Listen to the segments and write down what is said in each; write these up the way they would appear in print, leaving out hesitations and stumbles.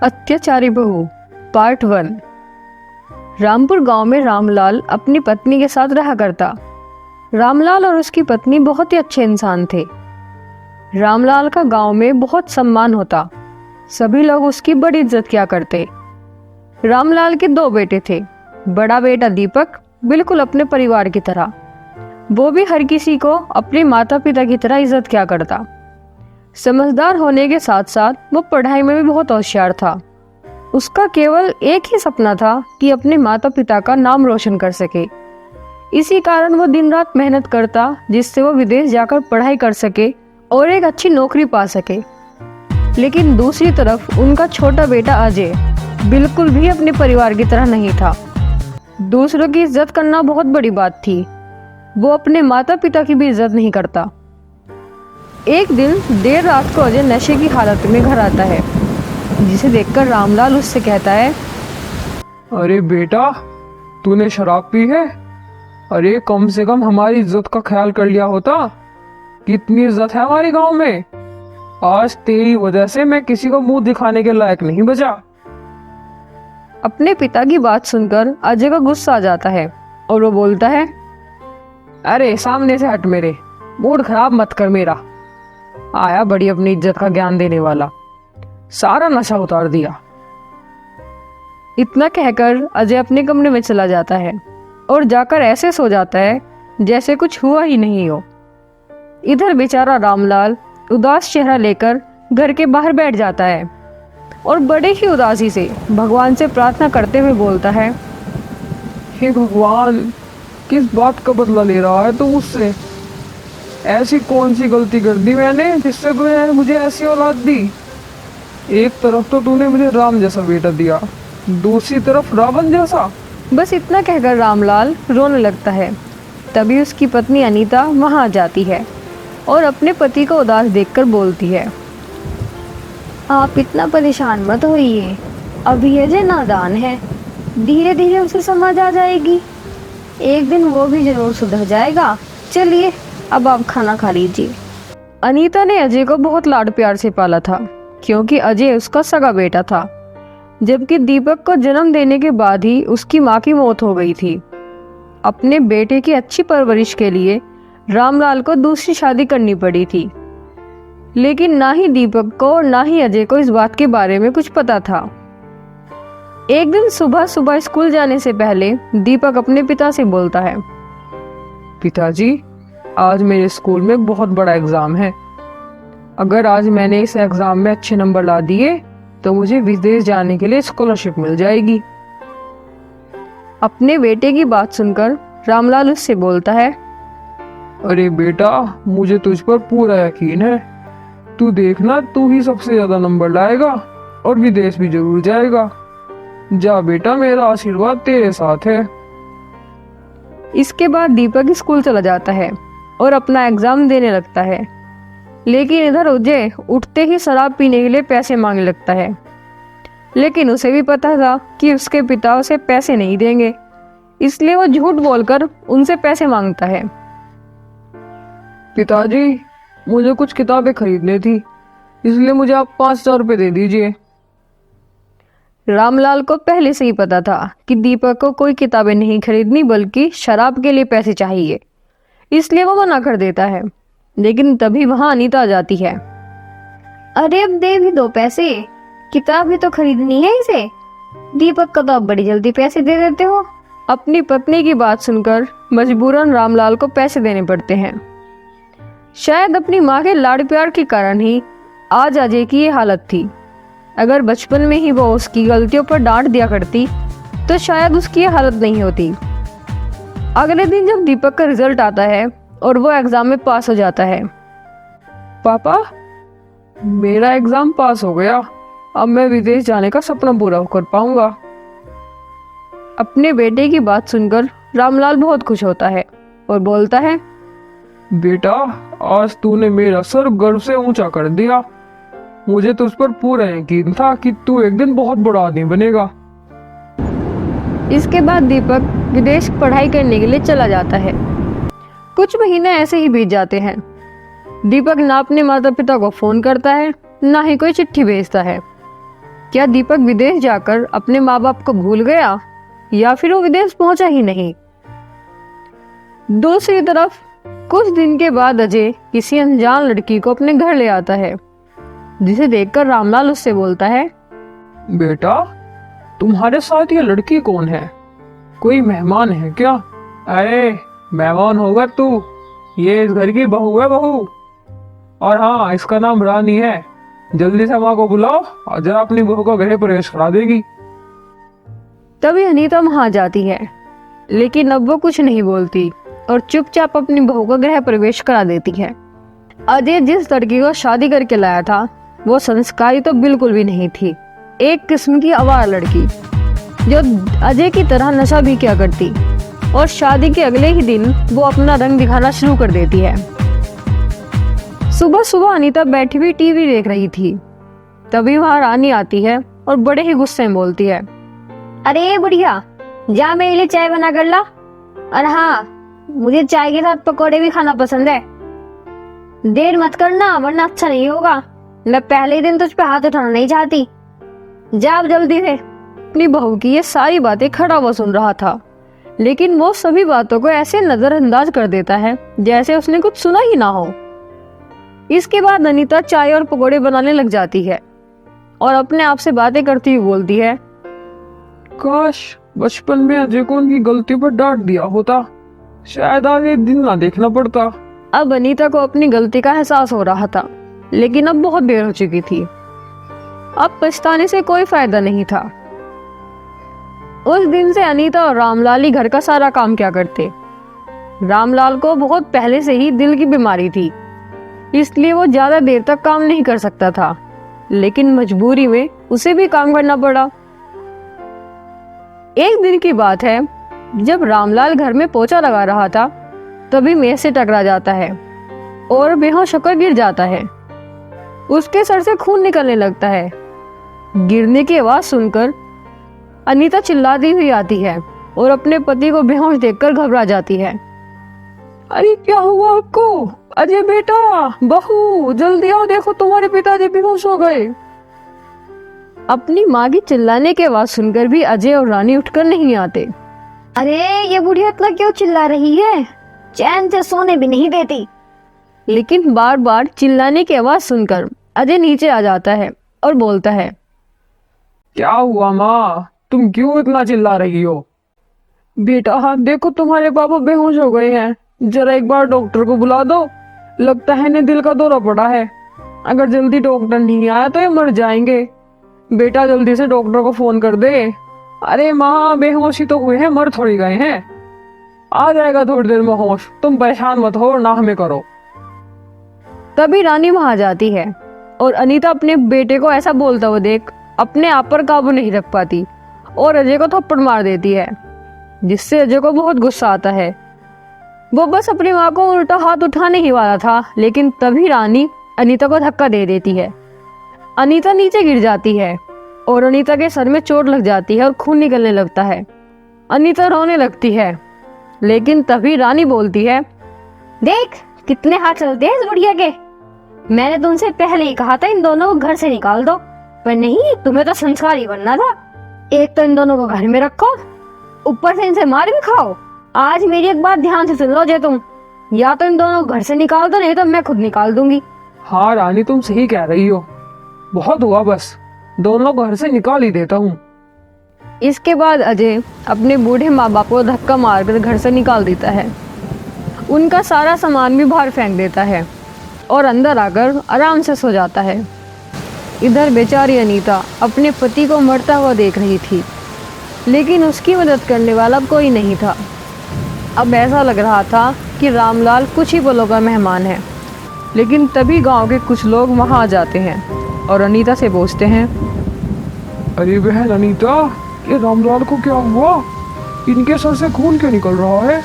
अत्याचारी बहू पार्ट 1। रामपुर गांव में रामलाल अपनी पत्नी के साथ रहा करता। रामलाल और उसकी पत्नी बहुत ही अच्छे इंसान थे। रामलाल का गांव में बहुत सम्मान होता। सभी लोग उसकी बड़ी इज्जत किया करते। रामलाल के 2 बेटे थे। बड़ा बेटा दीपक बिल्कुल अपने परिवार की तरह, वो भी हर किसी को अपने माता पिता की तरह इज्जत किया करता। समझदार होने के साथ साथ वो पढ़ाई में भी बहुत होशियार था। उसका केवल एक ही सपना था कि अपने माता पिता का नाम रोशन कर सके। इसी कारण वो दिन रात मेहनत करता, जिससे वो विदेश जाकर पढ़ाई कर सके और एक अच्छी नौकरी पा सके। लेकिन दूसरी तरफ उनका छोटा बेटा अजय बिल्कुल भी अपने परिवार की तरह नहीं था। दूसरों की इज्जत करना बहुत बड़ी बात थी, वो अपने माता पिता की भी इज्जत नहीं करता। एक दिन देर रात को अजय नशे की हालत में घर आता है, जिसे देखकर रामलाल उससे कहता है, अरे बेटा, तूने शराब पी है? अरे कम से कम हमारी इज्जत का ख्याल कर लिया होता। कितनी इज्जत है हमारे गांव में। आज तेरी वजह से मैं किसी को मुंह दिखाने के लायक नहीं बचा। अपने पिता की बात सुनकर अजय को गुस्सा आ जाता है और वो बोलता है, अरे सामने से हट, मेरे मूड खराब मत कर मेरा। आया बड़ी अपनी इज्जत का ज्ञान देने वाला, सारा नशा उतार दिया। इतना कहकर अजय अपने कमरे में चला जाता है और जाकर ऐसे सो जाता है जैसे कुछ हुआ ही नहीं हो। इधर बेचारा रामलाल उदास चेहरा लेकर घर के बाहर बैठ जाता है और बड़े ही उदासी से भगवान से प्रार्थना करते हुए बोलता है, हे भगवान, किस बात का बदला ले रहा है तू मुझसे? ऐसी कौन सी गलती कर दी मैंने जिससे तूने मुझे ऐसी औलाद दी? एक तरफ तो तूने मुझे राम जैसा बेटा दिया, दूसरी तरफ रावण जैसा। बस इतना कहकर रामलाल रोने लगता है। तभी उसकी पत्नी अनीता वहां आ जाती है और अपने पति को उदास देखकर बोलती है, आप इतना परेशान मत होइए, अभी अजय नादान है, धीरे धीरे उसे समझ आ जाएगी। एक दिन वो भी जरूर सुधर जाएगा। चलिए अब आप खाना खा लीजिए। अनीता ने अजय को बहुत लाड प्यार से पाला था, क्योंकि अजय उसका सगा बेटा था, जबकि दीपक को जन्म देने के बाद ही उसकी माँ की मौत हो गई थी। अपने बेटे की अच्छी परवरिश के लिए रामलाल को दूसरी शादी करनी पड़ी थी, लेकिन ना ही दीपक को और ना ही अजय को इस बात के बारे में कुछ पता था। एक दिन सुबह सुबह स्कूल जाने से पहले दीपक अपने पिता से बोलता है, पिताजी, आज मेरे स्कूल में बहुत बड़ा एग्जाम है। अगर आज मैंने इस एग्जाम में अच्छे नंबर ला दिए तो मुझे विदेश जाने के लिए स्कॉलरशिप मिल जाएगी। अपने बेटे की बात सुनकर रामलाल उससे बोलता है, अरे बेटा, मुझे तुझ पर पूरा यकीन है। तू देखना, तू ही सबसे ज्यादा नंबर लाएगा और विदेश भी जरूर जाएगा। जा बेटा, मेरा आशीर्वाद तेरे साथ है। इसके बाद दीपक स्कूल चला जाता है और अपना एग्जाम देने लगता है। लेकिन इधर अजय उठते ही शराब पीने के लिए पैसे मांगने लगता है, लेकिन उसे भी पता था कि उसके पिता उसे पैसे नहीं देंगे, इसलिए वो झूठ बोलकर उनसे पैसे मांगता है। पिताजी, मुझे कुछ किताबें खरीदनी थी, इसलिए मुझे आप 5,000 रुपये दे दीजिए। रामलाल को पहले से ही पता था कि दीपक को कोई किताबें नहीं खरीदनी, बल्कि शराब के लिए पैसे चाहिए, इसलिए वो मना कर देता है। लेकिन तभी वहां अनीता आ जाती है। अरे अब दे भी दो पैसे, किताब भी तो खरीदनी है इसे। दीपक को तो आप बड़ी जल्दी पैसे दे देते हो। अपनी पत्नी की बात सुनकर मजबूरन रामलाल को पैसे देने पड़ते हैं। शायद अपनी माँ के लाड़ प्यार के कारण ही आज अजय की ये हालत थी। अगर बचपन में ही वो उसकी गलतियों पर डांट दिया करती तो शायद उसकी ये हालत नहीं होती। अगले दिन जब दीपक का रिजल्ट आता है और वो एग्जाम में पास हो जाता है। पापा, मेरा एग्जाम पास हो गया, अब मैं विदेश जाने का सपना पूरा कर पाऊंगा। अपने बेटे की बात सुनकर रामलाल बहुत खुश होता है और बोलता है, बेटा, आज तूने मेरा सर गर्व से ऊंचा कर दिया। मुझे तुझ पर पूरा यकीन था कि तू एक दिन बहुत बड़ा आदमी बनेगा। इसके बाद दीपक विदेश पढ़ाई करने के लिए चला जाता है। कुछ महीने ऐसे ही बीत जाते हैं। दीपक ना अपने माता पिता को फोन करता है, ना ही कोई चिट्ठी भेजता है। क्या दीपक विदेश जाकर अपने माँ बाप को भूल गया या फिर वो विदेश पहुंचा ही नहीं। दूसरी तरफ कुछ दिन के बाद अजय किसी अनजान लड़की को अपने घर ले आता है, जिसे देखकर रामलाल उससे बोलता है, बेटा तुम्हारे साथ ये लड़की कौन है? कोई मेहमान है क्या? अरे मेहमान होगा तू, ये इस घर की बहू है, बहू। और हाँ, इसका नाम रानी है। जल्दी से माँ को बुलाओ और जरा अपनी बहू को गृह प्रवेश करा देगी। तभी अनीता वहां जाती है, लेकिन अब वो कुछ नहीं बोलती और चुपचाप अपनी बहू को गृह प्रवेश करा देती है। अजय जिस लड़की को शादी करके लाया था वो संस्कारी तो बिल्कुल भी नहीं थी, एक किस्म की आवारा लड़की जो अजय की तरह नशा भी किया करती और शादी के अगले ही दिन वो अपना रंग दिखाना शुरू कर देती है। सुबह सुबह अनीता बैठी हुई टीवी देख रही थी, तभी वहां रानी आती है और बड़े ही गुस्से में बोलती है, अरे बुढ़िया, जा मेरे लिए चाय बना कर ला। और हाँ, मुझे चाय के साथ पकौड़े भी खाना पसंद है। देर मत करना वरना अच्छा नहीं होगा। मैं पहले ही दिन तुझ पे हाथ उठाना नहीं चाहती। जा अब जल्दी से। अपनी बहू की ये सारी बातें खड़ा हुआ सुन रहा था, लेकिन वो सभी बातों को ऐसे नजरअंदाज कर देता है जैसे उसने कुछ सुना ही ना हो। इसके बाद अनीता चाय और पकौड़े बनाने लग जाती है और अपने आप से बातें करती हुई बोलती है, काश बचपन में अजय को उनकी गलती पर डांट दिया होता, शायद आज ये दिन ना देखना पड़ता। अब अनीता को अपनी गलती का एहसास हो रहा था, लेकिन अब बहुत देर हो चुकी थी। अब पछताने से कोई फायदा नहीं था। उस दिन से अनीता और रामलाल ही घर का सारा काम किया करते। रामलाल को बहुत पहले से ही दिल की बीमारी थी, इसलिए वो ज्यादा देर तक काम नहीं कर सकता था, लेकिन मजबूरी में उसे भी काम करना पड़ा। एक दिन की बात है, जब रामलाल घर में पोछा लगा रहा था, तभी मेज से टकरा जाता है और बेहोश होकर गिर जाता है। उसके सर से खून निकलने लगता है। गिरने की आवाज सुनकर अनीता चिल्लाती हुई आती है और अपने पति को बेहोश देखकर घबरा जाती है। अरे क्या हुआ आपको? अजय बेटा, बहू जल्दी आओ, देखो तुम्हारे पिताजी बेहोश हो गए। अपनी माँ की चिल्लाने की आवाज सुनकर भी अजय और रानी उठकर नहीं आते। अरे ये बुढ़िया इतना क्यों चिल्ला रही है? चैन से सोने भी नहीं देती। लेकिन बार बार चिल्लाने की आवाज सुनकर अजय नीचे आ जाता है और बोलता है, क्या हुआ माँ, तुम क्यों इतना चिल्ला रही हो? बेटा हाँ देखो तुम्हारे पापा बेहोश हो गए हैं, जरा एक बार डॉक्टर को बुला दो। लगता है इन्हें दिल का दौरा पड़ा है। अगर जल्दी डॉक्टर नहीं आया तो ये मर जाएंगे। बेटा जल्दी से डॉक्टर को फोन कर दे। अरे माँ बेहोशी तो हुए हैं, मर थोड़ी गए हैं। आ जाएगा थोड़ी देर में होश, तुम परेशान मत हो और ना हमें करो। तभी रानी वहां जाती है और अनीता अपने बेटे को ऐसा बोलता हुआ देख अपने आप पर काबू नहीं रख पाती और अजय को थप्पड़ मार देती है, जिससे अजय को बहुत गुस्सा आता है। वो बस अपनी माँ को उल्टा हाथ उठाने ही वाला था, लेकिन तभी रानी अनीता को धक्का दे देती है। अनीता नीचे गिर जाती है और अनीता के सर में चोट लग जाती है और खून निकलने लगता है। अनीता रोने लगती है, लेकिन तभी रानी बोलती है, देख कितने हाथ चलते हैं इस बुढ़िया के। मैंने तुमसे पहले ही कहा था इन दोनों को घर से निकाल दो, पर नहीं, तुम्हें तो संस्कारी बनना था। एक तो इन दोनों को घर में रखो, ऊपर से इनसे मार भी खाओ। आज मेरी एक बात ध्यान से सुन लो, जे तुम या तो इन दोनों को घर से निकाल दो, नहीं तो मैं खुद निकाल दूंगी। हाँ रानी तुम सही कह रही हो, बहुत हुआ, बस दोनों घर से निकाल ही देता हूँ। इसके बाद अजय अपने बूढ़े माँ बाप को धक्का मारकर घर से निकाल देता है। उनका सारा सामान भी बाहर फेंक देता है और अंदर आकर आराम से सो जाता है। इधर बेचारी अनीता अपने पति को मरता हुआ देख रही थी, लेकिन उसकी मदद करने वाला कोई नहीं था। अब ऐसा लग रहा था कि रामलाल कुछ ही पलों का मेहमान है। लेकिन तभी गांव के कुछ लोग वहां आ जाते हैं और अनीता से पूछते हैं, अरे बहन अनीता, ये रामलाल को क्या हुआ? इनके सर से खून क्यों निकल रहा है?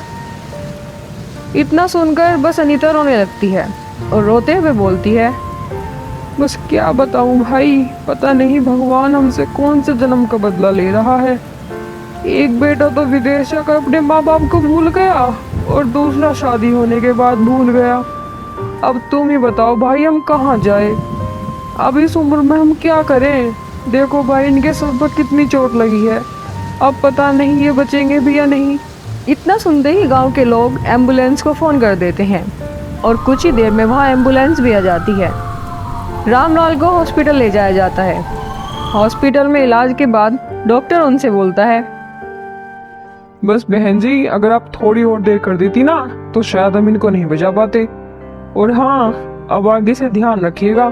इतना सुनकर बस अनीता रोने लगती है और रोते हुए बोलती है, बस क्या बताऊं भाई, पता नहीं भगवान हमसे कौन से जन्म का बदला ले रहा है। एक बेटा तो विदेश जाकर अपने माँ बाप को भूल गया और दूसरा शादी होने के बाद भूल गया। अब तुम ही बताओ भाई, हम कहाँ जाए? अब इस उम्र में हम क्या करें? देखो भाई, इनके सर पर कितनी चोट लगी है। अब पता नहीं ये बचेंगे भी या नहीं। इतना सुनते ही गांव के लोग एम्बुलेंस को फ़ोन कर देते हैं और कुछ ही देर में वहां एम्बुलेंस भी आ जाती है। रामलाल को हॉस्पिटल ले जाया जाता है। हॉस्पिटल में इलाज के बाद डॉक्टर उनसे बोलता है, बस बहन जी, अगर आप थोड़ी और देर कर देती ना तो शायद हम इनको नहीं बचा पाते। और हाँ, अब आगे से ध्यान रखिएगा,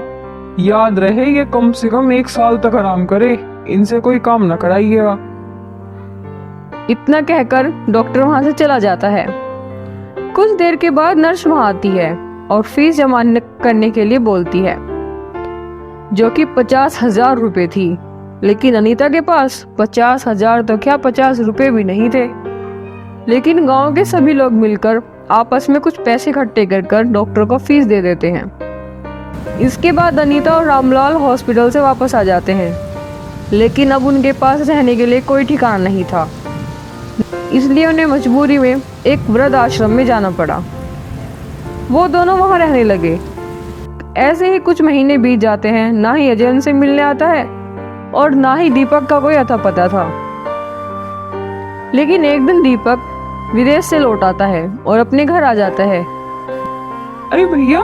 याद रहे ये कम से कम 1 साल तक आराम करे, इनसे कोई काम ना कराइएगा। इतना कहकर डॉक्टर वहां से चला जाता है। कुछ देर के बाद नर्स वहां आती है और फीस जमा करने के लिए बोलती है, जो कि 50,000 रुपए थी। लेकिन अनीता के पास 50,000 तो क्या 50 रुपए भी नहीं थे। लेकिन गांव के सभी लोग मिलकर आपस में कुछ पैसे इकट्ठे कर डॉक्टर को फीस दे देते हैं। इसके बाद अनीता और रामलाल हॉस्पिटल से वापस आ जाते हैं, लेकिन अब उनके पास रहने के लिए कोई ठिकाना नहीं था, इसलिए उन्हें मजबूरी में एक वृद्ध आश्रम में जाना पड़ा। वो दोनों वहां रहने लगे। ऐसे ही कुछ महीने बीत जाते हैं। ना ही अजय उनसे मिलने आता है और ना ही दीपक का कोई अता पता था। लेकिन एक दिन दीपक विदेश से लौट आता है और अपने घर आ जाता है। अरे भैया,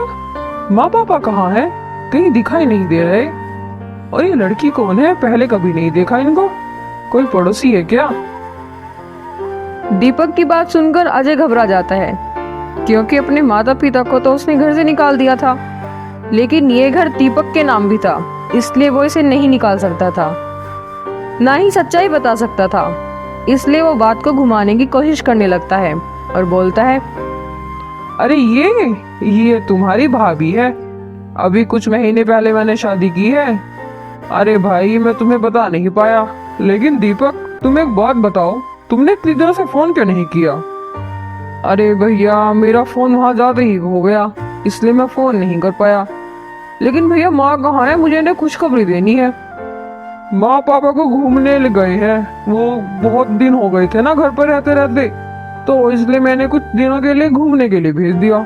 माँ पापा कहाँ है? कहीं दिखाई नहीं दे रहे। और ये लड़की कौन है? पहले कभी नहीं देखा इनको। कोई पड़ोसी है क्या? दीपक की बात सुनकर अजय घबरा जाता है, क्योंकि अपने माता पिता को तो उसने घर से निकाल दिया था, लेकिन ये घर दीपक के नाम भी था, इसलिए वो इसे नहीं निकाल सकता था, ना ही सच्चाई बता सकता था। इसलिए वो बात को घुमाने की कोशिश करने लगता है और बोलता है, अरे ये तुम्हारी भाभी है। अभी कुछ महीने पहले मैंने शादी की है। अरे भाई, मैं तुम्हें बता नहीं पाया। लेकिन दीपक, तुम एक बात बताओ, तुमने इतनी देर से फोन क्यों नहीं किया? अरे भैया, मेरा फोन वहां ज्यादा ही हो गया, इसलिए मैं फोन नहीं कर पाया। लेकिन भैया, माँ कहाँ है? मुझे इन्हें खुशखबरी देनी है। माँ पापा को घूमने ले गए हैं। वो बहुत दिन हो गए थे ना घर पर रहते रहते, तो इसलिए मैंने कुछ दिनों के लिए घूमने के लिए भेज दिया।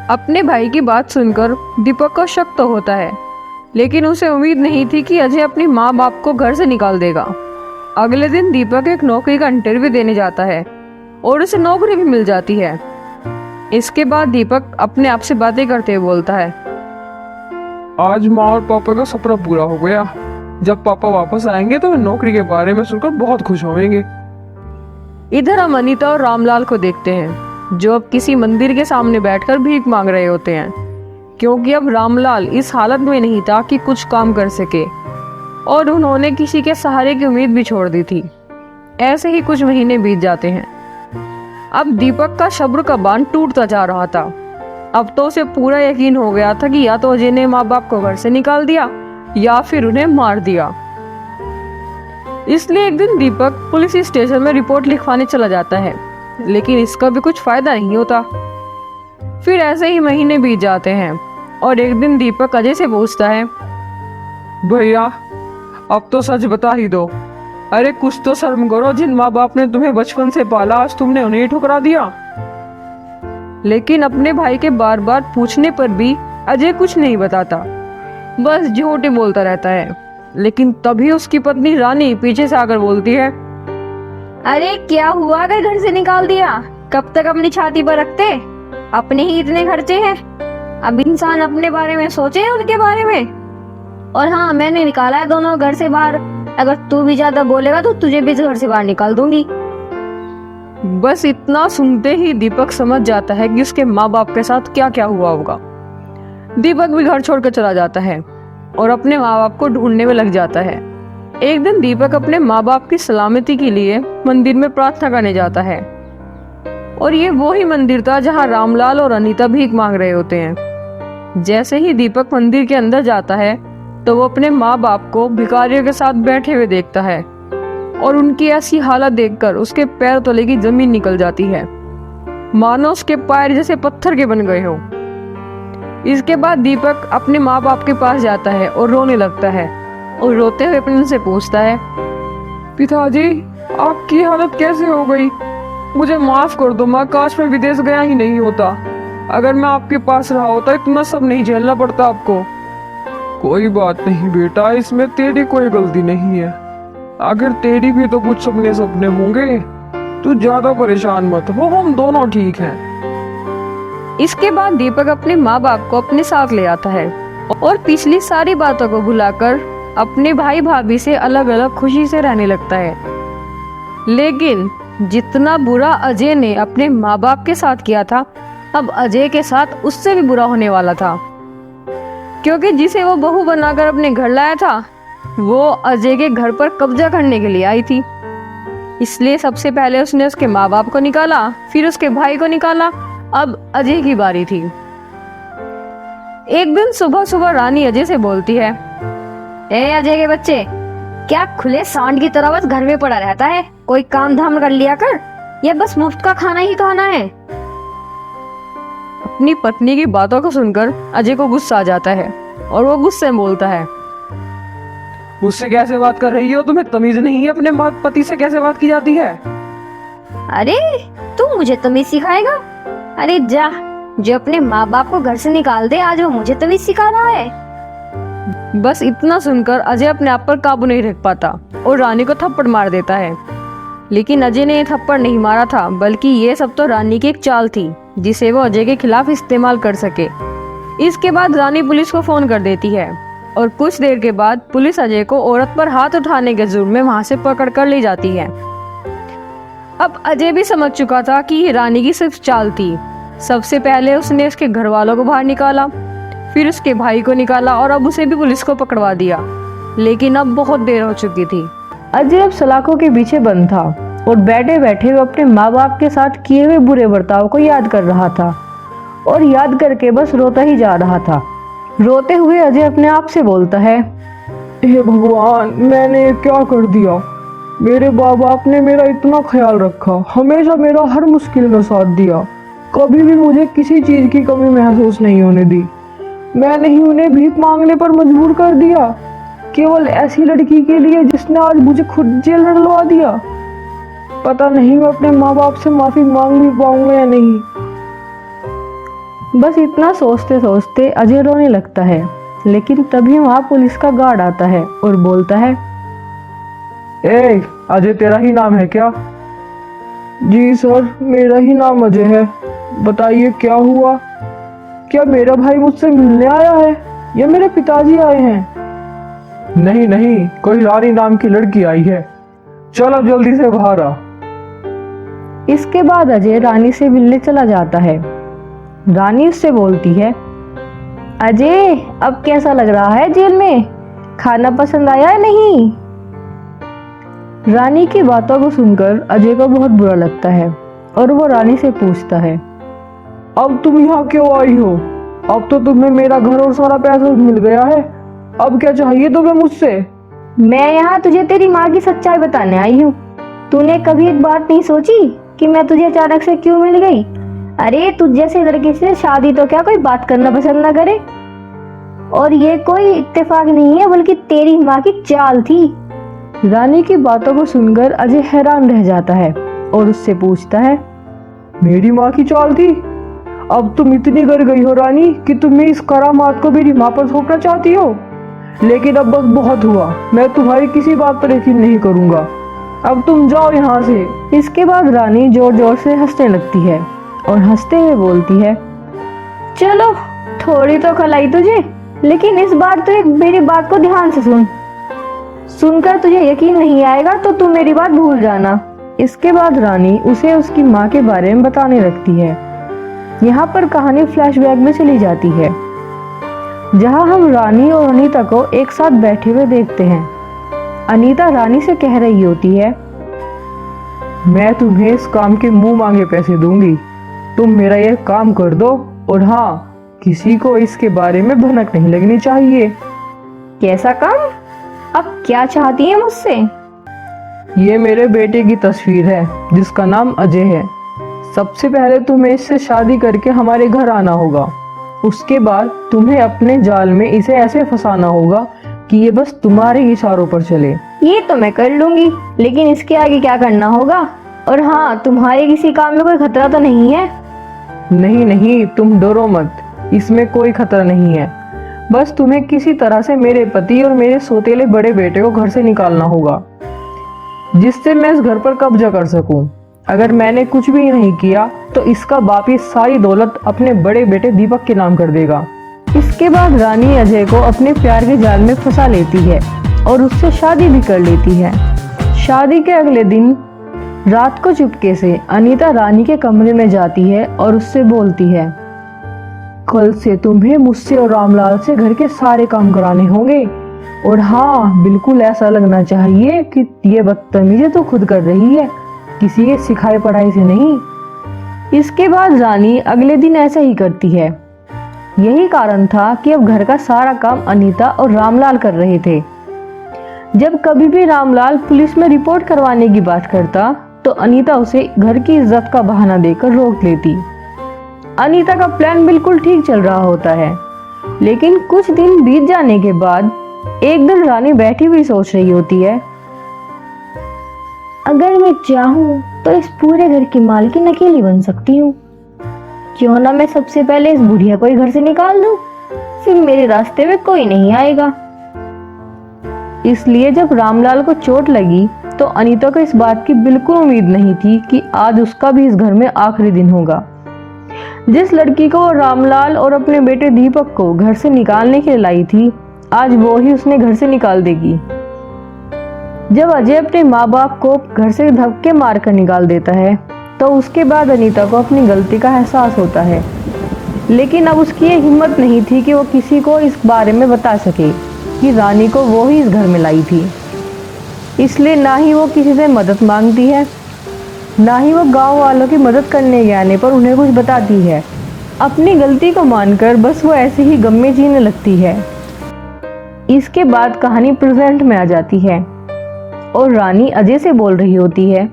अपने भाई की बात सुनकर दीपक को शक तो होता है, लेकिन उसे उम्मीद नहीं थी कि अजय अपनी माँ बाप को घर से निकाल देगा। अगले दिन दीपक एक नौकरी का इंटरव्यू देने जाता है और उसे नौकरी भी मिल जाती है। इसके बाद दीपक अपने आप से बातें करते हुए बोलता है, आज माँ और पापा का सपना पूरा हो गया। जब पापा वापस आएंगे तो नौकरी के बारे में सुनकर बहुत खुश होंगे। इधर हम अनीता और रामलाल को देखते हैं, जो अब किसी मंदिर के सामने बैठकर भीख मांग रहे होते हैं, क्योंकि अब रामलाल इस हालत में नहीं था कि कुछ काम कर सके और उन्होंने किसी के सहारे की उम्मीद भी छोड़ दी थी। ऐसे ही कुछ महीने बीत जाते हैं। अब दीपक का सब्र का बांध टूटता जा रहा था। अब तो उसे पूरा यकीन हो गया था कि या तो अजय ने माँ बाप को घर से निकाल दिया या फिर उन्हें मार दिया। इसलिए एक दिन दीपक पुलिस स्टेशन में रिपोर्ट लिखवाने चला जाता है, लेकिन इसका भी कुछ फायदा नहीं होता। फिर ऐसे ही महीने बीत जाते हैं और एक दिन दीपक अजय से पूछता है, भैया, अब तो सच बता ही दो। अरे कुछ तो शर्म करो, जिन माँ बाप ने तुम्हें बचपन से पाला, आज तुमने उन्हें ठुकरा दिया। लेकिन अपने भाई के बार बार पूछने पर भी अजय कुछ नहीं बताता, बस झूठ ही बोलता रहता है। लेकिन तभी उसकी पत्नी रानी पीछे से आकर बोलती है, अरे क्या हुआ अगर घर से निकाल दिया? कब तक अपनी छाती पर रखते? अपने ही इतने खर्चे हैं, अब इंसान अपने बारे में सोचे उनके बारे में। और हाँ, मैंने निकाला है दोनों घर से बाहर। अगर तू भी ज्यादा बोलेगा तो तुझे भी घर से बाहर निकाल दूंगी। बस इतना सुनते ही दीपक समझ जाता है कि उसके माँ बाप के साथ क्या क्या हुआ होगा। दीपक भी घर छोड़कर चला जाता है और अपने माँ बाप को ढूंढने में लग जाता है। एक दिन दीपक अपने माँ बाप की सलामती के लिए मंदिर में प्रार्थना करने जाता है, और ये वो ही मंदिर था जहाँ रामलाल और अनीता भीख मांग रहे होते हैं। जैसे ही दीपक मंदिर के अंदर जाता है तो वो अपने माँ बाप को भिखारियों के साथ बैठे हुए देखता है, और उनकी ऐसी हालत देखकर उसके पैर तले की जमीन निकल जाती है, मानो उसके पैर जैसे पत्थर के बन गए हो। इसके बाद दीपक अपने माँ बाप के पास जाता है और रोने लगता है, और रोते हुए अपने उनसे पूछता है, पिताजी, आपकी हालत कैसे हो गई? मुझे माफ कर दो माँ, काश मैं विदेश गया ही नहीं होता। अगर मैं आपके पास रहा होता इतना सब नहीं झेलना पड़ता आपको। कोई बात नहीं बेटा, इसमें तेरी कोई गलती नहीं है। आखिर तेरी भी तो कुछ सपने सपने होंगे। तू ज्यादा परेशान मत हो, हम दोनों ठीक हैं। इसके बाद दीपक अपने माँ बाप को अपने साथ ले आता है और पिछली सारी बातों को भुलाकर अपने भाई भाभी से अलग अलग खुशी से रहने लगता है। लेकिन जितना बुरा अजय ने अपने माँ बाप के साथ किया था, अब अजय के साथ उससे भी बुरा होने वाला था, क्योंकि जिसे वो बहू बनाकर अपने घर लाया था वो अजय के घर पर कब्जा करने के लिए आई थी। इसलिए सबसे पहले उसने उसके माँ बाप को निकाला, फिर उसके भाई को निकाला। अब अजय की बारी थी। एक दिन सुबह सुबह रानी अजय से बोलती है, ए अजय के बच्चे, क्या खुले सांड की तरह बस घर में पड़ा रहता है? कोई काम धाम कर लिया कर, या बस मुफ्त का खाना ही खाना है? अपनी पत्नी की बातों को सुनकर अजय को गुस्सा आ जाता है और वो गुस्से में बोलता है, मुझसे कैसे बात कर रही हो? तुम्हें तमीज नहीं है? अपने पति से कैसे बात की जाती है? अरे तू मुझे तमीज सिखाएगा? अरे जा, जो अपने माँ बाप को घर से निकाल दे, आज वो मुझे तमीज सिखा रहा है। बस इतना सुनकर अजय अपने आप पर काबू नहीं रख पाता और रानी को थप्पड़ मार देता है। लेकिन अजय ने ये थप्पड़ नहीं मारा था, बल्कि ये सब तो रानी की एक चाल थी जिसे वो अजय के खिलाफ इस्तेमाल कर सके। इसके बाद रानी पुलिस को फोन कर देती है और कुछ देर के बाद पुलिस अजय को औरत पर हाथ उठाने के जुर्म में वहां से पकड़ कर ले जाती है। अब अजय भी समझ चुका था कि ये रानी की सिर्फ चाल थी। सबसे पहले उसने उसके घर वालों को बाहर निकाला, फिर उसके भाई को निकाला और अब उसे भी पुलिस को पकड़वा दिया। लेकिन अब बहुत देर हो चुकी थी। अजय अब सलाखों के पीछे बंद था और बैठे बैठे वो अपने माँ बाप के साथ किए हुए बुरे बर्ताव को याद कर रहा था और याद करके बस रोता ही जा रहा था। रोते हुए अजय अपने आप से बोलता है, हे भगवान, मैंने क्या कर दिया? मेरे माँ बाप ने मेरा इतना ख्याल रखा, हमेशा मेरा हर मुश्किल में साथ दिया, कभी भी मुझे किसी चीज की कमी महसूस नहीं होने दी। मैंने ही उन्हें भीख मांगने पर मजबूर कर दिया, केवल ऐसी लड़की के लिए जिसने आज मुझे खुद जेल में डलवा दिया। पता नहीं मैं अपने माँ बाप से माफी मांग भी पाऊंगा या नहीं। बस इतना सोचते सोचते अजय रोने लगता है। लेकिन तभी वहाँ पुलिस का गार्ड आता है और बोलता है, ए अजय, तेरा ही नाम है क्या? जी सर, मेरा ही नाम अजय है। बताइए क्या हुआ? क्या मेरा भाई मुझसे मिलने आया है या मेरे पिताजी आए हैं? नहीं नहीं, कोई रानी नाम की लड़की आई है। चलो जल्दी से बाहर आ। इसके बाद अजय रानी से मिलने चला जाता है। रानी उससे बोलती है, अजय अब कैसा लग रहा है जेल में? खाना पसंद आया है नहीं? रानी की बातों को सुनकर अजय को बहुत बुरा लगता है और वो रानी से पूछता है, अब तुम यहाँ क्यों आई हो? अब तो तुम्हें मेरा घर और सारा पैसा मिल गया है, अब क्या चाहिए तुम्हें मुझसे? मैं यहाँ तुझे तेरी माँ की सच्चाई बताने आई हूँ। तूने कभी एक बात नहीं सोची कि मैं तुझे अचानक से क्यों मिल गई? अरे तुझ जैसे लड़के से शादी तो क्या कोई बात करना पसंद ना करे? और ये कोई इत्तेफाक नहीं है, बल्कि तेरी माँ की चाल थी। रानी की बातों को सुनकर अजय हैरान रह जाता है और उससे पूछता है, मेरी माँ की चाल थी? अब तुम इतनी डर गई हो रानी कि तुम इस करामात को मेरी माँ पर थोपना चाहती हो। लेकिन अब बस बहुत हुआ, मैं तुम्हारी किसी बात पर यकीन नहीं करूंगा। अब तुम जाओ यहाँ से। इसके बाद रानी जोर जोर से हंसने लगती है और हंसते हुए बोलती है, चलो थोड़ी तो खलाई तुझे, लेकिन इस बार तो एक मेरी बात को ध्यान से सुन। सुनकर तुझे यकीन नहीं आएगा तो तू मेरी बात भूल जाना। इसके बाद रानी उसे उसकी माँ के बारे में बताने लगती है। यहाँ पर कहानी फ्लैशबैक में चली जाती है, जहाँ हम रानी और अनीता को एक साथ बैठे हुए देखते हैं। अनीता रानी से कह रही होती है, मैं तुम्हें इस काम के मुंह मांगे पैसे दूंगी, तुम मेरा ये काम कर दो। और हाँ, किसी को इसके बारे में भनक नहीं लगनी चाहिए। कैसा काम? अब क्या चाहती है मुझसे? ये मेरे बेटे की तस्वीर है जिसका नाम अजय है। सबसे पहले तुम्हें इससे शादी करके हमारे घर आना होगा। उसके बाद तुम्हें अपने जाल में इसे ऐसे फंसाना होगा कि ये बस तुम्हारे इशारों पर चले। ये तो मैं कर लूंगी, लेकिन इसके आगे क्या करना होगा? और हाँ, तुम्हारे किसी काम में कोई खतरा तो नहीं है? नहीं नहीं, तुम डरो मत, इसमें कोई खतरा नहीं है। बस तुम्हें किसी तरह से मेरे पति और मेरे सौतेले बड़े बेटे को घर से निकालना होगा, जिससे मैं इस घर पर कब्जा कर सकूं। अगर मैंने कुछ भी नहीं किया तो इसका बाप ये सारी दौलत अपने बड़े बेटे दीपक के नाम कर देगा। इसके बाद रानी अजय को अपने प्यार के जाल में फंसा लेती है और उससे शादी भी कर लेती है। शादी के अगले दिन रात को चुपके से अनीता रानी के कमरे में जाती है और उससे बोलती है, कल से तुम्हें मुझसे और रामलाल से घर के सारे काम कराने होंगे। और हाँ, बिल्कुल ऐसा लगना चाहिए कि ये बदतमीजी तो खुद कर रही है, किसी के सिखाए पढ़ाई से नहीं। इसके बाद रानी अगले दिन ऐसा ही करती है। यही कारण था कि अब घर का सारा काम अनीता और रामलाल कर रहे थे। जब कभी भी रामलाल पुलिस में रिपोर्ट करवाने की बात करता तो अनीता उसे घर की इज्जत का बहाना देकर रोक लेती। अनीता का प्लान बिल्कुल ठीक चल रहा होता है, लेकिन कुछ दिन बीत जाने के बाद एक दिन रानी बैठी हुई सोच रही होती है, अगर मैं चाहूँ तो इस पूरे घर की मालकिन अकेली बन सकती हूँ। क्यों ना मैं सबसे पहले इस बुढ़िया को ही घर से निकाल दूँ, फिर मेरे रास्ते में कोई नहीं आएगा। इसलिए जब रामलाल को चोट लगी तो अनीता को इस बात की बिल्कुल उम्मीद नहीं थी कि आज उसका भी इस घर में आखिरी दिन होगा। जिस लड़की को रामलाल और अपने बेटे दीपक को घर से निकालने के लिए लाई थी, आज वो ही उसने घर से निकाल देगी। जब अजय अपने माँ बाप को घर से धक्के मारकर निकाल देता है तो उसके बाद अनीता को अपनी गलती का एहसास होता है, लेकिन अब उसकी ये हिम्मत नहीं थी कि वो किसी को इस बारे में बता सके कि रानी को वो ही इस घर में लाई थी। इसलिए ना ही वो किसी से मदद मांगती है, ना ही वो गांव वालों की मदद करने के आने पर उन्हें कुछ बताती है। अपनी गलती को मानकर बस वो ऐसे ही गम में जीने लगती है। इसके बाद कहानी प्रेजेंट में आ जाती है और रानी अजय से बोल रही होती है,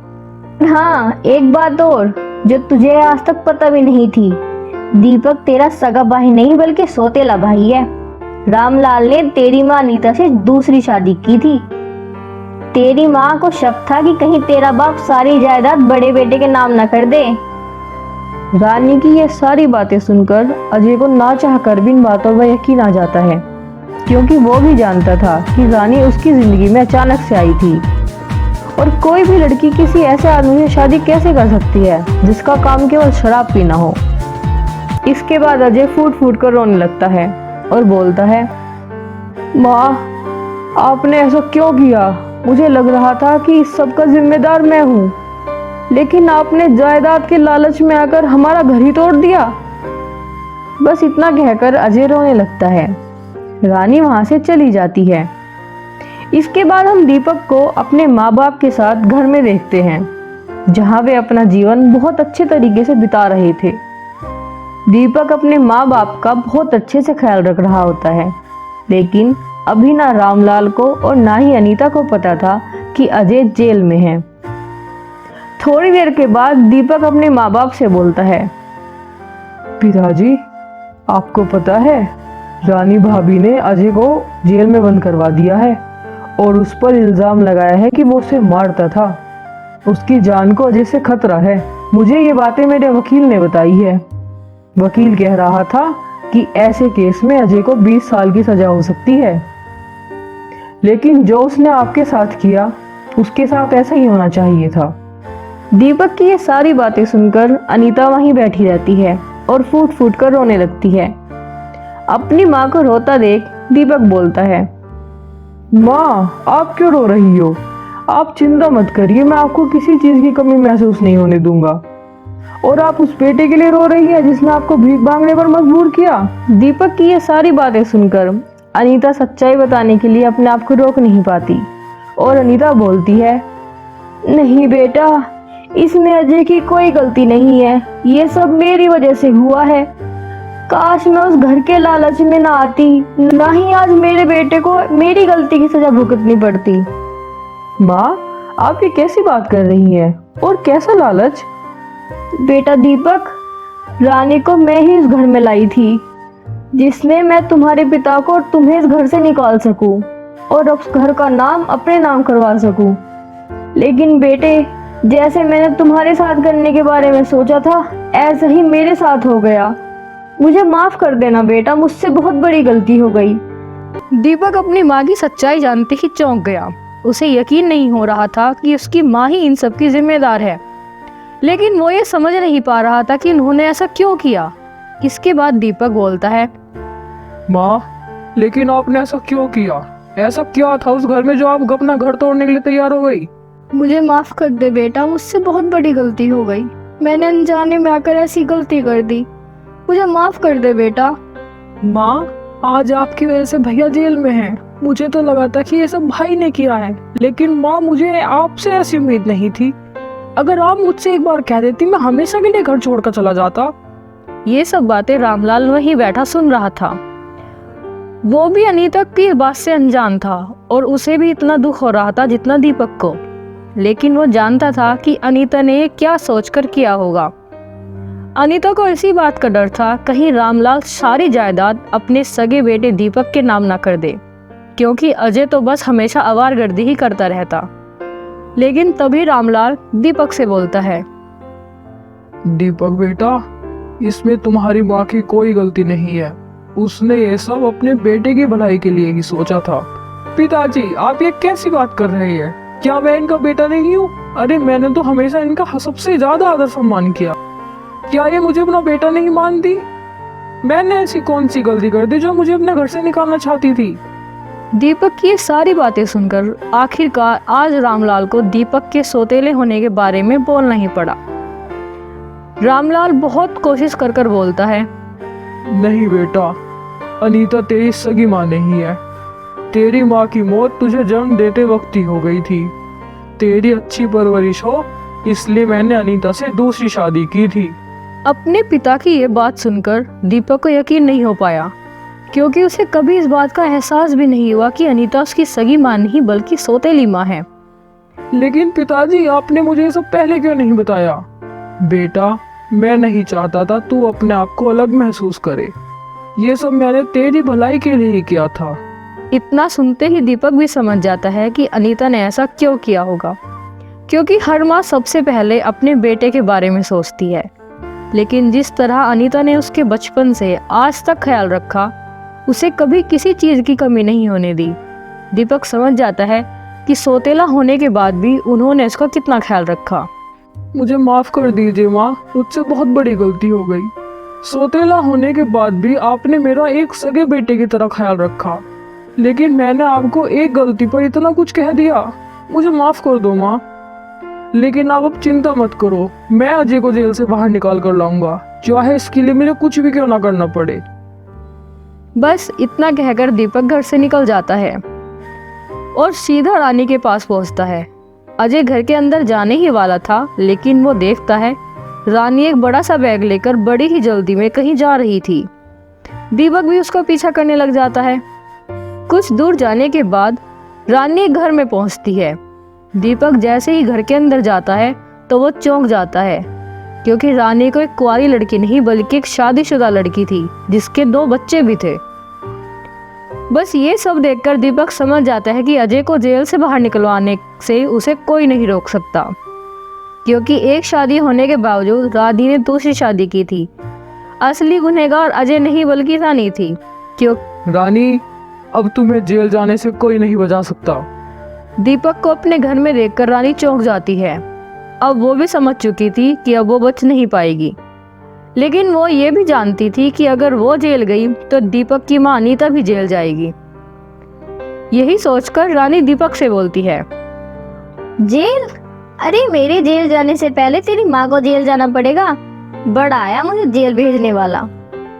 हाँ, एक बात और जो तुझे आज तक पता भी नहीं थी, दीपक तेरा सगा भाई नहीं बल्कि सौतेला भाई है। रामलाल ने तेरी माँ अनीता से दूसरी शादी की थी। तेरी माँ को शक था कि कहीं तेरा बाप सारी जायदाद बड़े बेटे के नाम न कर दे। रानी की ये सारी बातें सुनकर अजय को ना चाहकर भी इन बातों पर यकीन आ जाता है, क्योंकि वो भी जानता था कि रानी उसकी जिंदगी में अचानक से आई थी और कोई भी लड़की किसी ऐसे आदमी से शादी कैसे कर सकती है जिसका काम केवल शराब पीना हो। इसके बाद अजय फूट फूट कर रोने लगता है और बोलता है, माँ, आपने ऐसा क्यों किया? मुझे लग रहा था कि इस सब का जिम्मेदार मैं हूँ, लेकिन आपने जायदाद के लालच में आकर हमारा घर ही तोड़ दिया। बस इतना कहकर अजय रोने लगता है। रानी वहां से चली जाती है। इसके बाद हम दीपक को अपने माँ बाप के साथ घर में देखते हैं, जहां वे अपना जीवन बहुत अच्छे तरीके से बिता रहे थे। दीपक अपने माँ बाप का बहुत अच्छे से ख्याल रख रहा होता है, लेकिन अभी ना रामलाल को और ना ही अनीता को पता था कि अजय जेल में है। थोड़ी देर के बाद दीपक अपने माँ बाप से बोलता है, पिताजी, आपको पता है रानी भाभी ने अजय को जेल में बंद करवा दिया है और उस पर इल्जाम लगाया है कि वो उसे मारता था। उसकी जान को अजय से खतरा है। मुझे ये बातें मेरे वकील ने बताई है। वकील कह रहा था कि ऐसे केस में अजय को 20 साल की सजा हो सकती है, लेकिन जो उसने आपके साथ किया उसके साथ ऐसा ही होना चाहिए था। दीपक की ये सारी बातें सुनकर अनीता वहीं बैठी रहती है और फूट फूट कर रोने लगती है। अपनी माँ को रोता देख दीपक बोलता है, माँ, आप क्यों रो रही हो? आप चिंता मत करिए, मैं आपको किसी चीज की कमी महसूस नहीं होने दूंगा। और आप उस बेटे के लिए रो रही है जिसने आपको भीख मांगने पर मजबूर किया। दीपक की ये सारी बातें सुनकर अनीता सच्चाई बताने के लिए अपने आप को रोक नहीं पाती और अनीता बोलती है, नहीं बेटा, इसमें अजय की कोई गलती नहीं है, ये सब मेरी वजह से हुआ है। काश मैं उस घर के लालच में ना आती, ना ही आज मेरे बेटे को मेरी गलती की सजा भुगतनी पड़ती। माँ, आप ये कैसी बात कर रही हैं? और कैसा लालच? बेटा दीपक, रानी को मैं ही इस घर में लाई थी, जिसमें मैं तुम्हारे पिता को और तुम्हें इस घर से निकाल सकूं और उस घर का नाम अपने नाम करवा सकूं। लेकिन बेटे, जैसे मैंने तुम्हारे साथ करने के बारे में सोचा था, ऐसा ही मेरे साथ हो गया। मुझे माफ कर देना बेटा, मुझसे बहुत बड़ी गलती हो गई। दीपक अपनी माँ की सच्चाई जानते ही चौंक गया। उसे यकीन नहीं हो रहा था कि उसकी माँ ही इन सब की जिम्मेदार है, लेकिन वो ये समझ नहीं पा रहा था कि उन्होंने ऐसा क्यों किया। इसके बाद दीपक बोलता है, माँ, लेकिन आपने ऐसा क्यों किया? ऐसा क्या था उस घर में जो आप अपना घर तोड़ने के लिए तैयार हो गई? मुझे माफ कर दे बेटा, मुझसे बहुत बड़ी गलती हो गई। मैंने अनजाने में आकर ऐसी गलती कर दी, मुझे माफ कर दे बेटा। माँ, आज आपकी वजह से भैया जेल में हैं। मुझे तो लगा था कि ये सब भाई ने किया है, लेकिन माँ मुझे आपसे ऐसी उम्मीद नहीं थी। अगर आप मुझसे एक बार कह देती, मैं हमेशा के लिए घर छोड़कर चला जाता। ये सब बातें रामलाल वहीं बैठा सुन रहा था। वो भी अनीता की बात से अनजान था और उसे भी इतना दुख हो रहा था जितना दीपक को, लेकिन वो जानता था कि अनीता ने क्या सोचकर किया होगा। अनीता को इसी बात का डर था कहीं रामलाल सारी जायदाद अपने सगे बेटे दीपक के नाम ना कर दे, क्योंकि अजय तो बस हमेशा आवारगर्दी ही करता रहता। लेकिन तभी रामलाल दीपक से बोलता है, दीपक बेटा, इसमें तुम्हारी माँ की कोई गलती नहीं है। उसने ये सब अपने बेटे की भलाई के लिए ही सोचा था। पिताजी, आप ये कैसी बात कर रहे हैं? क्या मैं इनका बेटा नहीं हूँ? अरे मैंने तो हमेशा इनका सबसे ज्यादा आदर सम्मान किया। क्या ये मुझे अपना बेटा नहीं मानती? मैंने ऐसी कौन सी गलती कर दी जो मुझे अपने घर से निकालना चाहती थी? दीपक की ये सारी बातें सुनकर आखिरकार आज रामलाल को दीपक के सौतेले होने के बारे में बोलना ही पड़ा। रामलाल बहुत कोशिश कर कर बोलता है, नहीं बेटा, अनीता तेरी सगी माँ नहीं है। तेरी माँ की मौत तुझे जन्म देते वक्त ही हो गई थी। तेरी अच्छी परवरिश हो इसलिए मैंने अनीता से दूसरी शादी की थी। अपने पिता की ये बात सुनकर दीपक को यकीन नहीं हो पाया, क्योंकि उसे कभी इस बात का एहसास भी नहीं हुआ कि अनीता उसकी सगी माँ नहीं बल्कि सौतेली माँ है। लेकिन पिताजी, आपने मुझे ये सब पहले क्यों नहीं बताया? बेटा, मैं नहीं चाहता था तू अपने आप को अलग महसूस करे। ये सब मैंने तेरी भलाई के लिए ही किया था। इतना सुनते ही दीपक भी समझ जाता है कि अनीता ने ऐसा क्यों किया होगा, क्योंकि हर माँ सबसे पहले अपने बेटे के बारे में सोचती है। लेकिन जिस तरह अनीता ने उसके बचपन से आज तक ख्याल रखा, उसे कभी किसी चीज़ की कमी नहीं होने दी। दीपक समझ जाता है कि सौतेला होने के बाद भी उन्होंने उसका कितना ख्याल रखा। मुझे माफ कर दीजिए माँ, मुझसे बहुत बड़ी गलती हो गई। सौतेला होने के बाद भी आपने मेरा एक सगे बेटे की तरह ख्याल रखा, लेकिन मैंने आपको एक गलती पर इतना कुछ कह दिया। मुझे माफ कर दो माँ। लेकिन आप अब चिंता मत करो, मैं अजय को जेल से बाहर निकाल कर लाऊंगा, चाहे इसके लिए मुझे कुछ भी क्यों ना करना पड़े। बस इतना कहकर दीपक घर से निकल जाता है और सीधा रानी के पास पहुंचता है। अजय घर के अंदर जाने ही वाला था, लेकिन वो देखता है रानी एक बड़ा सा बैग लेकर बड़ी ही जल्दी में कहीं जा रही थी। दीपक भी उसका पीछा करने लग जाता है। कुछ दूर जाने के बाद रानी एक घर में पहुंचती है। दीपक जैसे ही घर के अंदर जाता है तो वो चौंक जाता है, क्योंकि रानी को एक कुंवारी लड़की नहीं बल्कि एक शादीशुदा लड़की थी जिसके 2 बच्चे भी थे। बस ये सब देखकर दीपक समझ जाता है कि अजय को जेल से बाहर निकलवाने से उसे कोई नहीं रोक सकता, क्योंकि एक शादी होने के बावजूद रानी ने दूसरी शादी की थी। असली गुनहगार अजय नहीं बल्कि रानी थी। क्यों? रानी, अब तुम्हें जेल जाने से कोई नहीं बचा सकता। दीपक को अपने घर में देखकर रानी चौंक जाती है। अब वो भी समझ चुकी थी कि अब वो बच नहीं पाएगी, लेकिन वो ये भी जानती थी कि अगर वो जेल गई तो दीपक की माँ अनीता भी जेल जाएगी। यही सोचकर रानी दीपक से बोलती है, जेल? अरे मेरे जेल जाने से पहले तेरी माँ को जेल जाना पड़ेगा। बड़ा आया मुझे जेल भेजने वाला।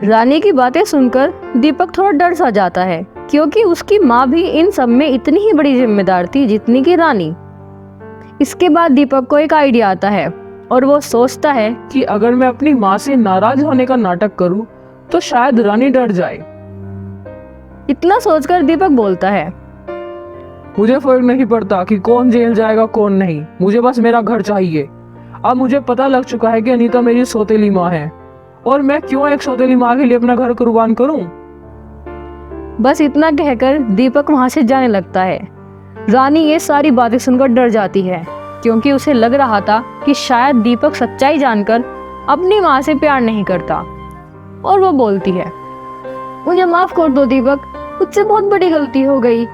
रानी की बातें सुनकर दीपक थोड़ा डर सा जाता है, क्योंकि उसकी माँ भी इन सब में इतनी ही बड़ी जिम्मेदार थी जितनी कि रानी। इसके बाद दीपक को एक आइडिया आता है और वो सोचता है कि अगर मैं अपनी माँ से नाराज होने का नाटक करूं तो शायद रानी डर जाए। इतना सोचकर दीपक बोलता है, मुझे फर्क नहीं पड़ता कि कौन जेल जाएगा कौन नहीं, मुझे बस मेरा घर चाहिए। अब मुझे पता लग चुका है कि अनीता मेरी सौतेली माँ है, और मैं क्यों एक सौतेली माँ के लिए अपना घर कुर्बान करूं। बस इतना कहकर दीपक वहां से जाने लगता है। रानी ये सारी बातें सुनकर डर जाती है, क्योंकि उसे लग रहा था कि शायद दीपक सच्चाई जानकर अपनी माँ से प्यार नहीं करता। और वो बोलती है, मुझे माफ कर दो दीपक, मुझसे बहुत बड़ी गलती हो गई,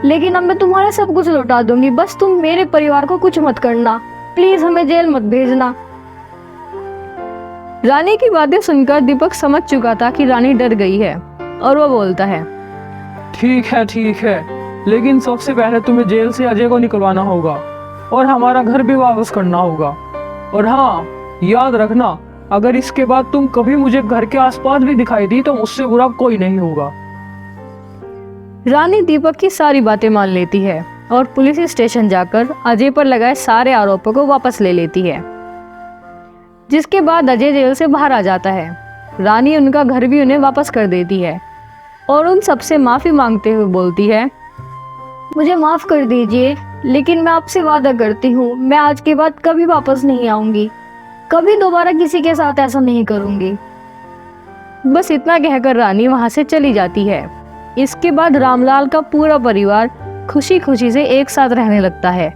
लेकिन अब मैं तुम्हारा सब कुछ लौटा दूंगी, बस तुम मेरे परिवार को कुछ मत करना, प्लीज हमें जेल मत भेजना। रानी की बातें सुनकर दीपक समझ चुका था कि रानी डर गई है और वो बोलता है, ठीक है, लेकिन सबसे पहले तुम्हें जेल से अजय को निकलवाना होगा और हमारा घर भी वापस करना होगा। और हाँ, याद रखना, अगर इसके बाद तुम कभी मुझे घर के आसपास भी दिखाई दी तो मुझसे बुरा कोई नहीं होगा। रानी दीपक की सारी बातें मान लेती है और पुलिस स्टेशन जाकर अजय पर लगाए सारे आरोपों को वापस ले लेती है, जिसके बाद अजय जेल से बाहर आ जाता है। रानी उनका घर भी उन्हें वापस कर देती है और उन सबसे माफ़ी मांगते हुए बोलती है, मुझे माफ कर दीजिए, लेकिन मैं आपसे वादा करती हूँ मैं आज के बाद कभी वापस नहीं आऊंगी, कभी दोबारा किसी के साथ ऐसा नहीं करूंगी। बस इतना कहकर रानी वहाँ से चली जाती है। इसके बाद रामलाल का पूरा परिवार खुशी खुशी से एक साथ रहने लगता है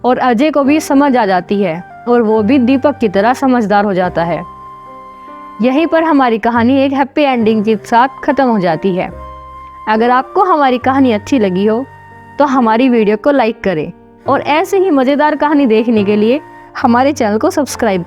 और अजय को भी समझ आ जाती है और वो भी दीपक की तरह समझदार हो जाता है। यहीं पर हमारी कहानी एक हैप्पी एंडिंग के साथ ख़त्म हो जाती है। अगर आपको हमारी कहानी अच्छी लगी हो तो हमारी वीडियो को लाइक करें और ऐसे ही मज़ेदार कहानी देखने के लिए हमारे चैनल को सब्सक्राइब